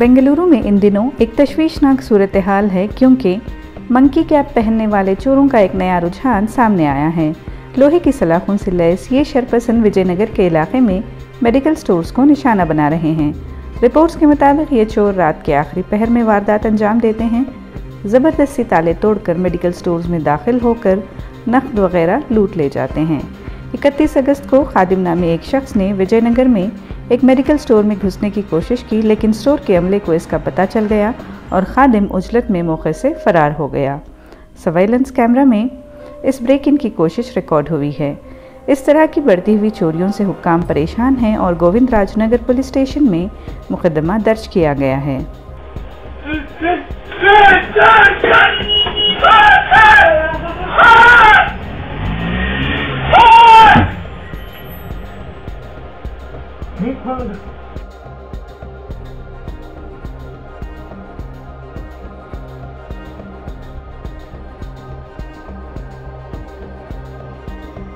बेंगलुरु में इन दिनों एक तशवीशनाक सूरत हाल है, क्योंकि मंकी कैप पहनने वाले चोरों का एक नया रुझान सामने आया है। लोहे की सलाखों से लैस ये शरपसंद विजयनगर के इलाके में मेडिकल स्टोर्स को निशाना बना रहे हैं। रिपोर्ट्स के मुताबिक ये चोर रात के आखिरी पहर में वारदात अंजाम देते हैं। ज़बरदस्ती ताले तोड़कर मेडिकल स्टोर्स में दाखिल होकर नकद वगैरह लूट ले जाते हैं। 31 अगस्त को खादिम नामी एक शख्स ने विजयनगर में एक मेडिकल स्टोर में घुसने की कोशिश की, लेकिन स्टोर के अमले को इसका पता चल गया और खादिम उजलत में मौके से फरार हो गया। सर्वेलेंस कैमरा में इस ब्रेक इन की कोशिश रिकॉर्ड हुई है। इस तरह की बढ़ती हुई चोरियों से हुक्काम परेशान हैं और गोविंद राजनगर पुलिस स्टेशन में मुकदमा दर्ज किया गया है। Hey,